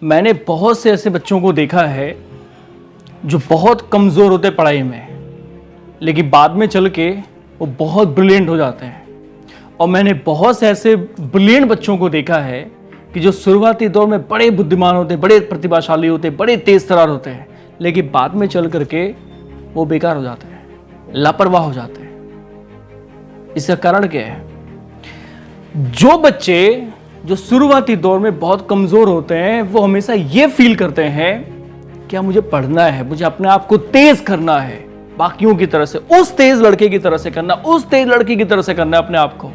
मैंने बहुत से ऐसे बच्चों को देखा है जो बहुत कमज़ोर होते पढ़ाई में, लेकिन बाद में चल के वो बहुत ब्रिलियंट हो जाते हैं। और मैंने बहुत से ऐसे ब्रिलियंट बच्चों को देखा है कि जो शुरुआती दौर में बड़े बुद्धिमान होते, बड़े प्रतिभाशाली होते, बड़े तेज तरार होते हैं, लेकिन बाद में चल करके वो बेकार हो जाते हैं, लापरवाह हो जाते हैं। इसका कारण क्या है? जो बच्चे जो शुरुआती दौर में बहुत कमजोर होते हैं वो हमेशा ये फील करते हैं कि मुझे पढ़ना है, मुझे अपने आप को तेज करना है, बाकियों की तरह से, उस तेज लड़के की तरह से करना, उस तेज लड़की की तरह से करना है अपने आप को,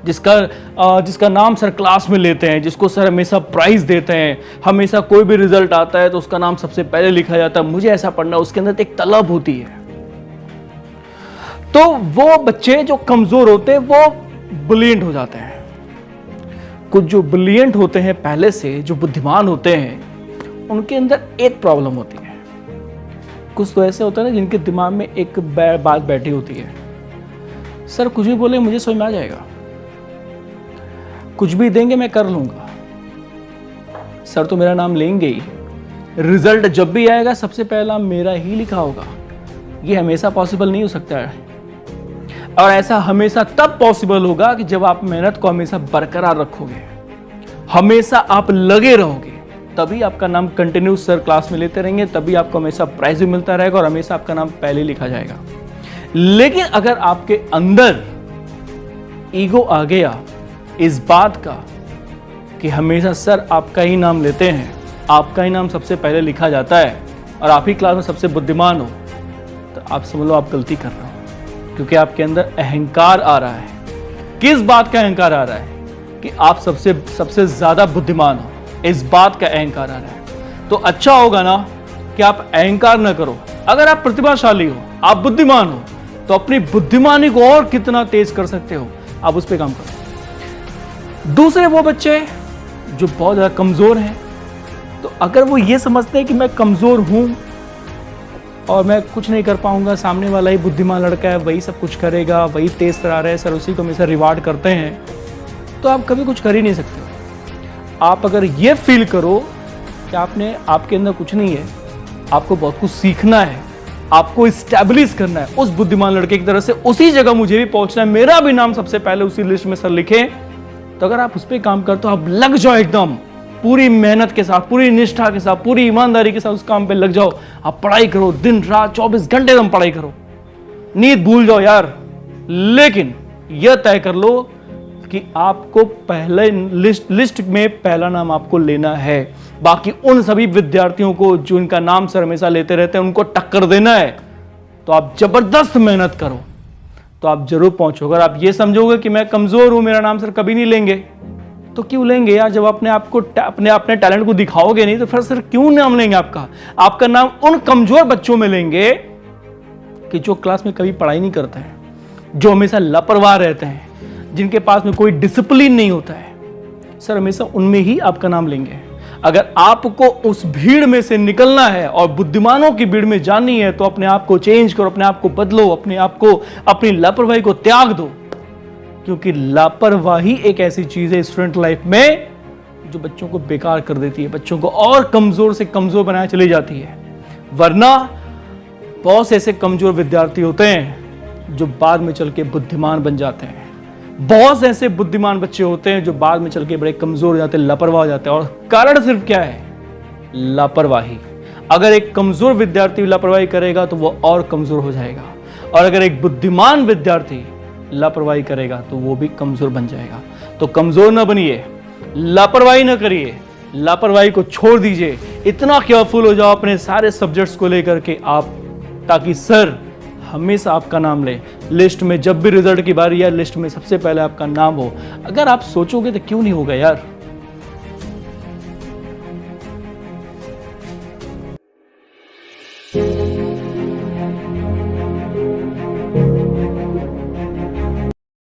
जिसका नाम सर क्लास में लेते हैं, जिसको सर हमेशा प्राइज देते हैं, हमेशा कोई भी रिजल्ट आता है तो उसका नाम सबसे पहले लिखा जाता है, मुझे ऐसा पढ़ना। उसके अंदर एक तलब होती है। तो वो बच्चे जो कमजोर होते हैं वो ब्रिलियंट हो जाते हैं। कुछ जो ब्रिलियंट होते हैं पहले से, जो बुद्धिमान होते हैं, उनके अंदर एक प्रॉब्लम होती है। कुछ तो ऐसे होता है ना जिनके दिमाग में एक बात बैठी होती है, सर कुछ भी बोले मुझे समझ में आ जाएगा, कुछ भी देंगे मैं कर लूंगा, सर तो मेरा नाम लेंगे ही, रिजल्ट जब भी आएगा सबसे पहला मेरा ही लिखा होगा। ये हमेशा पॉसिबल नहीं हो सकता है, और ऐसा हमेशा तब पॉसिबल होगा कि जब आप मेहनत को हमेशा बरकरार रखोगे, हमेशा आप लगे रहोगे, तभी आपका नाम कंटिन्यू सर क्लास में लेते रहेंगे, तभी आपको हमेशा प्राइज भी मिलता रहेगा और हमेशा आपका नाम पहले लिखा जाएगा। लेकिन अगर आपके अंदर ईगो आ गया इस बात का कि हमेशा सर आपका ही नाम लेते हैं, आपका ही नाम सबसे पहले लिखा जाता है और आप ही क्लास में सबसे बुद्धिमान हो, तो आप समझ लो आप गलती कर रहे हो, क्योंकि आपके अंदर अहंकार आ रहा है। किस बात का अहंकार आ रहा है? कि आप सबसे ज्यादा बुद्धिमान हो, इस बात का अहंकार आ रहा है। तो अच्छा होगा ना कि आप अहंकार ना करो। अगर आप प्रतिभाशाली हो, आप बुद्धिमान हो, तो अपनी बुद्धिमानी को और कितना तेज कर सकते हो, आप उस पर काम करो। दूसरे वो बच्चे जो बहुत ज्यादा कमजोर हैं, तो अगर वो ये समझते हैं कि मैं कमजोर हूं और मैं कुछ नहीं कर पाऊंगा, सामने वाला ही बुद्धिमान लड़का है, वही सब कुछ करेगा, वही तेज तरार है, सर उसी को हमेशा रिवार्ड करते हैं, तो आप कभी कुछ कर ही नहीं सकते। आप अगर ये फील करो कि आपके अंदर कुछ नहीं है, आपको बहुत कुछ सीखना है, आपको स्टैब्लिश करना है उस बुद्धिमान लड़के की तरह से, उसी जगह मुझे भी पहुंचना है, मेरा भी नाम सबसे पहले उसी लिस्ट में सर लिखे, तो अगर आप उस पर काम करते हो, आप लग जाओ एकदम पूरी मेहनत के साथ, पूरी निष्ठा के साथ, पूरी ईमानदारी के साथ उस काम पे लग जाओ। आप पढ़ाई करो, दिन रात 24 घंटे एकदम पढ़ाई करो, नींद भूल जाओ यार, लेकिन यह तय कर लो कि आपको पहले लिस्ट में पहला नाम आपको लेना है। बाकी उन सभी विद्यार्थियों को जो इनका नाम सर हमेशा लेते रहते हैं, उनको टक्कर देना है। तो आप जबरदस्त मेहनत करो, तो आप जरूर पहुंचोगे। अगर आप ये समझोगे कि मैं कमजोर हूं, मेरा नाम सर कभी नहीं लेंगे, तो क्यों लेंगे यार? जब अपने आप को अपने टैलेंट को दिखाओगे नहीं, तो फिर सर क्यों नाम लेंगे आपका नाम उन कमजोर बच्चों में लेंगे कि जो क्लास में कभी पढ़ाई नहीं करते हैं, जो हमेशा लापरवाह रहते हैं, जिनके पास में कोई डिसिप्लिन नहीं होता है, सर हमेशा उनमें ही आपका नाम लेंगे। अगर आपको उस भीड़ में से निकलना है और बुद्धिमानों की भीड़ में जानी है, तो अपने आप को चेंज करो, अपने आप को बदलो, अपने आप को, अपनी लापरवाही को त्याग दो, क्योंकि लापरवाही एक ऐसी चीज है स्टूडेंट लाइफ में जो बच्चों को बेकार कर देती है, बच्चों को और कमजोर से कमजोर बनाए चली जाती है। वरना बहुत से ऐसे कमजोर विद्यार्थी होते हैं जो बाद में चल के बुद्धिमान बन जाते हैं। बहुत से ऐसे बुद्धिमान बच्चे होते हैं जो बाद में चल के बड़े कमजोर हो जाते हैं, लापरवाह हो जाते हैं। और कारण सिर्फ क्या है? लापरवाही। अगर एक कमजोर विद्यार्थी लापरवाही करेगा तो वो और कमजोर हो जाएगा, और अगर एक बुद्धिमान विद्यार्थी लापरवाही करेगा तो वो भी कमजोर बन जाएगा। तो कमजोर ना बनिए, लापरवाही ना करिए, लापरवाही को छोड़ दीजिए। इतना केयरफुल हो जाओ अपने सारे सब्जेक्ट्स को लेकर के आप, ताकि सर हमेशा आपका नाम ले लिस्ट में। जब भी रिजल्ट की बारी है, लिस्ट में सबसे पहले आपका नाम हो। अगर आप सोचोगे तो क्यों नहीं होगा यार?